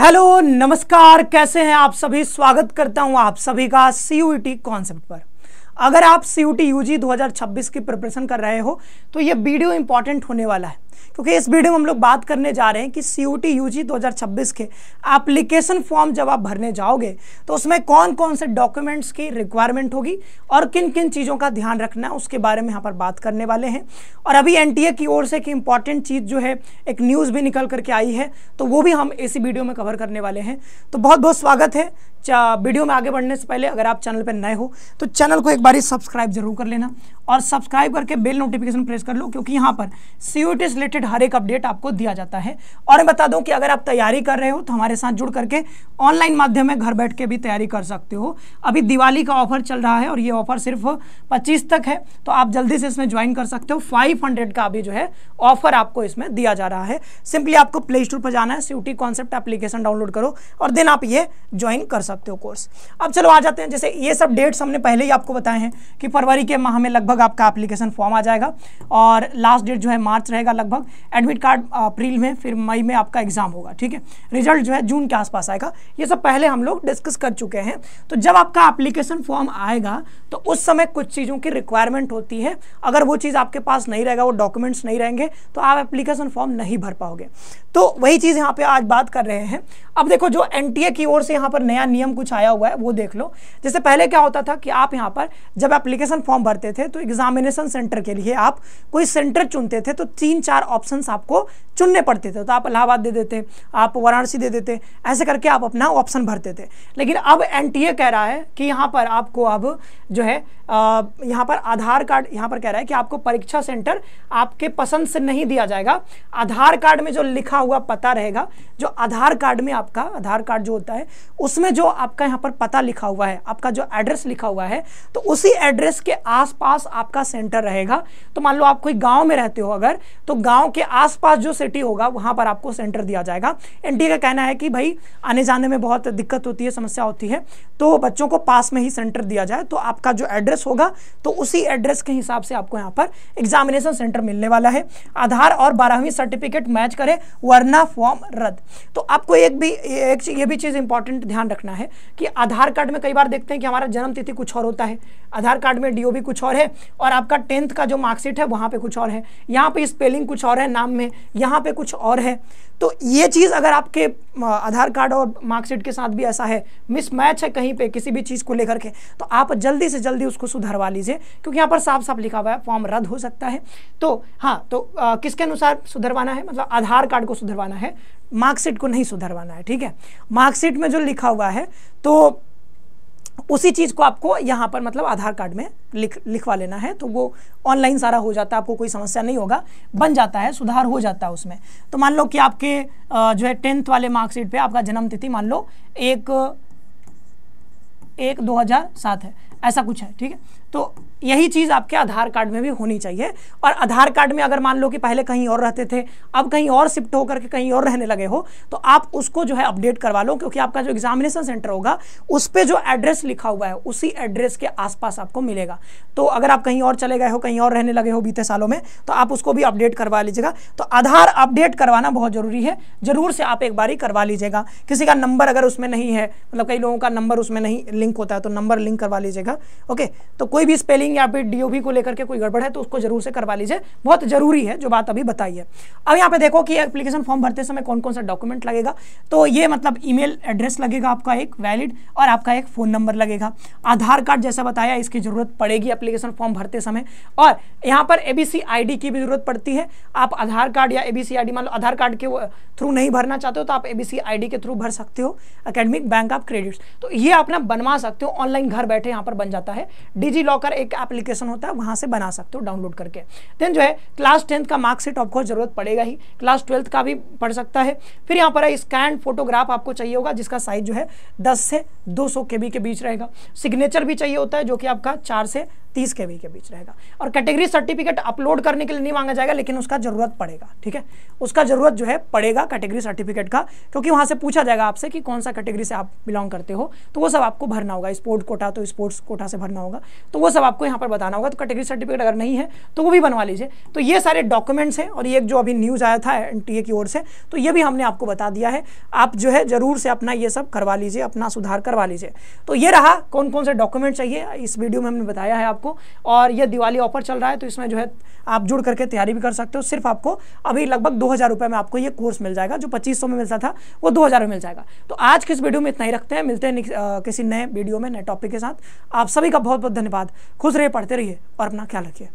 Hello नमस्कार, कैसे हैं आप सभी। स्वागत करता हूं आप सभी का सीयूईटी कॉन्सेप्ट पर। अगर आप सीयूईटी यूजी 2026 की प्रिपरेशन कर रहे हो तो ये वीडियो इंपॉर्टेंट होने वाला है, क्योंकि इस वीडियो में हम लोग बात करने जा रहे हैं कि सीयूईटी यूजी 2026 के एप्लीकेशन फॉर्म जब आप भरने जाओगे तो उसमें कौन कौन से डॉक्यूमेंट्स की रिक्वायरमेंट होगी और किन किन चीज़ों का ध्यान रखना है उसके बारे में यहाँ पर बात करने वाले हैं। और अभी एनटीए की ओर से एक इंपॉर्टेंट चीज़ जो है, एक न्यूज़ भी निकल करके आई है, तो वो भी हम इसी वीडियो में कवर करने वाले हैं। तो बहुत बहुत स्वागत है। वीडियो में आगे बढ़ने से पहले अगर आप चैनल पर नए हो तो चैनल को एक बारी सब्सक्राइब जरूर कर लेना और सब्सक्राइब करके बेल नोटिफिकेशन प्रेस कर लो, क्योंकि यहाँ पर सीयूईटी से रिलेटेड हर एक अपडेट आपको दिया जाता है। और मैं बता दूं कि अगर आप तैयारी कर रहे हो तो हमारे साथ जुड़ करके ऑनलाइन माध्यम में घर बैठ के भी तैयारी कर सकते हो। अभी दिवाली का ऑफर चल रहा है और ये ऑफर सिर्फ 25 तक है, तो आप जल्दी से इसमें ज्वाइन कर सकते हो। 500 का अभी जो है ऑफर आपको इसमें दिया जा रहा है। सिंपली आपको प्ले स्टोर पर जाना है, सीयूईटी कॉन्सेप्ट एप्लीकेशन डाउनलोड करो और देन आप ये ज्वाइन कर सकते हो कोर्स। अब चलो आ जाते हैं। जैसे ये सब डेट्स हमने पहले ही आपको बताए हैं कि फरवरी के माह में लगभग आपका एप्लीकेशन फॉर्म आ जाएगा और लास्ट डेट जो है मार्च रहेगा लगभग। एडमिट कार्ड अप्रैल में, फिर मई में आपका एग्जाम होगा, ठीक है। रिजल्ट जो है जून के आसपास आएगा। ये सब पहले हम लोग डिस्कस कर चुके हैं। तो जब आपका एप्लीकेशन फॉर्म आएगा तो उस समय कुछ चीज़ों की रिक्वायरमेंट होती है। अगर वो चीज़ आपके पास नहीं रहेगा, वो डॉक्यूमेंट्स नहीं रहेंगे, तो आप एप्लीकेशन फॉर्म नहीं भर पाओगे। तो वही चीज़ यहाँ पे आज बात कर रहे हैं। अब देखो, जो एनटीए की ओर से यहाँ पर नया नियम कुछ आया हुआ है वो देख लो। जैसे पहले क्या होता था कि आप यहाँ पर जब एप्लीकेशन फॉर्म भरते थे तो एग्जामिनेशन सेंटर के लिए आप कोई सेंटर चुनते थे, तो 3-4 ऑप्शंस आपको चुनने पड़ते थे। तो आप इलाहाबाद दे देते, आप वाराणसी दे देते, ऐसे करके आप अपना ऑप्शन भरते थे। लेकिन अब एनटीए कह रहा है कि यहाँ पर आपको अब जो है यहाँ पर आधार कार्ड, यहाँ पर कह रहा है कि आपको परीक्षा सेंटर आपके पसंद से नहीं दिया जाएगा। आधार कार्ड में जो लिखा हुआ पता रहेगा, जो आधार कार्ड में आपका आधार कार्ड जो होता है उसमें जो आपका यहाँ पर पता लिखा हुआ है, आपका जो एड्रेस लिखा हुआ है, तो उसी एड्रेस के आसपास आपका सेंटर रहेगा। तो मान लो आप कोई गांव में रहते हो अगर, तो गांव के आसपास जो सिटी होगा वहां पर आपको सेंटर दिया जाएगा। एनटीए का कहना है कि भाई आने जाने में बहुत दिक्कत होती है, समस्या होती है, तो बच्चों को पास में ही सेंटर दिया जाए। तो आपका जो एड्रेस होगा तो उसी एड्रेस के हिसाब से आपको यहाँ पर एग्जामिनेशन सेंटर मिलने वाला है। आधार और 12वीं सर्टिफिकेट मैच करे वरना फॉर्म रद्द। तो आपको ये भी चीज इंपॉर्टेंट ध्यान रखना है कि आधार कार्ड में कई बार देखते हैं कि हमारा जन्म तिथि कुछ और होता है, आधार कार्ड में डीओबी कुछ और है और आपका 10th का जो मार्कशीट है वहां पे कुछ और है, यहाँ पे स्पेलिंग कुछ और है नाम में, यहाँ पे कुछ और है। तो ये चीज़ अगर आपके आधार कार्ड और मार्कशीट के साथ भी ऐसा है, मिसमैच है कहीं पे किसी भी चीज़ को लेकर के, तो आप जल्दी से जल्दी उसको सुधरवा लीजिए, क्योंकि यहाँ पर साफ साफ लिखा हुआ है फॉर्म रद्द हो सकता है। तो हाँ, तो किसके अनुसार सुधरवाना है, मतलब आधार कार्ड को सुधरवाना है, मार्कशीट को नहीं सुधरवाना है, ठीक है। मार्कशीट में जो लिखा हुआ है तो उसी चीज़ को आपको यहाँ पर मतलब आधार कार्ड में लिखवा लेना है, तो वो ऑनलाइन सारा हो जाता है, आपको कोई समस्या नहीं होगा, बन जाता है, सुधार हो जाता है उसमें। तो मान लो कि आपके जो है 10th वाले मार्कशीट पे आपका जन्म तिथि मान लो 1/2007 है, ऐसा कुछ है, ठीक है। तो यही चीज़ आपके आधार कार्ड में भी होनी चाहिए। और आधार कार्ड में अगर मान लो कि पहले कहीं और रहते थे, अब कहीं और शिफ्ट होकर के कहीं और रहने लगे हो, तो आप उसको जो है अपडेट करवा लो, क्योंकि आपका जो एग्जामिनेशन सेंटर होगा उस पर जो एड्रेस लिखा हुआ है उसी एड्रेस के आसपास आपको मिलेगा। तो अगर आप कहीं और चले गए हो, कहीं और रहने लगे हो बीते सालों में, तो आप उसको भी अपडेट करवा लीजिएगा। तो आधार अपडेट करवाना बहुत जरूरी है, जरूर से आप एक बारी करवा लीजिएगा। किसी का नंबर अगर उसमें नहीं है, मतलब कई लोगों का नंबर उसमें नहीं लिंक होता है, तो नंबर लिंक करवा लीजिएगा, ओके। तो कोई भी स्पेलिंग या फिर डीओबी को लेकर के कोई गड़बड़ है तो उसको जरूर से करवा लीजिए, बहुत जरूरी है जो बात अभी बताई है। अब यहाँ पे देखो कि एप्लीकेशन फॉर्म भरते समय कौन कौन सा डॉक्यूमेंट लगेगा। तो ये मतलब ईमेल एड्रेस लगेगा आपका एक वैलिड, और आपका एक फ़ोन नंबर लगेगा। आधार कार्ड जैसा बताया इसकी ज़रूरत पड़ेगी एप्लीकेशन फॉर्म भरते समय, और यहाँ पर एबीसी आईडी की भी ज़रूरत पड़ती है। आप आधार कार्ड या एबीसी आईडी, मान लो आधार कार्ड के थ्रू नहीं भरना चाहते हो तो आप एबीसी आईडी के थ्रू भर सकते हो, एकेडमिक बैंक ऑफ क्रेडिट्स। तो ये आप ना बनवा सकते हो, ऑनलाइन घर बैठे यहाँ पर बन जाता है। डिजी लॉकर एक एप्लीकेशन होता है, वहां से बना सकते हो डाउनलोड करके। देन जो है क्लास 10th का मार्कशीट ऑफकोर्स जरूरत पड़ेगा ही, क्लास 12th का भी पड़ सकता है। फिर यहाँ पर स्कैन फोटोग्राफ आपको चाहिए होगा, जिसका साइज जो है 10 से 200 KB के बीच रहेगा। सिग्नेचर भी चाहिए होता है, जो कि आपका 4 से 30 KB के बीच रहेगा। और कैटेगरी सर्टिफिकेट अपलोड करने के लिए नहीं मांगा जाएगा, लेकिन उसका जरूरत पड़ेगा, ठीक है। उसका जरूरत जो है पड़ेगा कैटेगरी सर्टिफिकेट का, क्योंकि वहां से पूछा जाएगा आपसे कि कौन सा कैटेगरी से आप बिलोंग करते हो, तो वो सब आपको भरना होगा। स्पोर्ट कोटा तो स्पोर्ट्स कोटा से भरना होगा, तो वो सब आपको यहाँ पर बताना होगा। तो कैटेगरी सर्टिफिकेट अगर नहीं है तो वो भी बनवा लीजिए। तो ये सारे डॉक्यूमेंट्स हैं और ये जो अभी न्यूज़ आया था NTA की ओर से, तो ये भी हमने आपको बता दिया है। आप जो है ज़रूर से अपना ये सब करवा लीजिए, अपना सुधार करवा लीजिए। तो ये रहा कौन कौन से डॉक्यूमेंट चाहिए, इस वीडियो में हमने बताया है आपको। और ये दिवाली ऑफर चल रहा है, तो इसमें जो है आप जुड़ करके तैयारी भी कर सकते हो। सिर्फ आपको अभी लगभग 2000 रुपये में आपको ये कोर्स मिल जाएगा, जो 2500 में मिलता था वो 2000 में मिल जाएगा। तो आज के इस वीडियो में इतना ही रखते हैं, मिलते हैं किसी नए वीडियो में नए टॉपिक के साथ। आप सभी का बहुत बहुत धन्यवाद। खुश रहिए, पढ़ते रहिए और अपना ख्याल रखिए।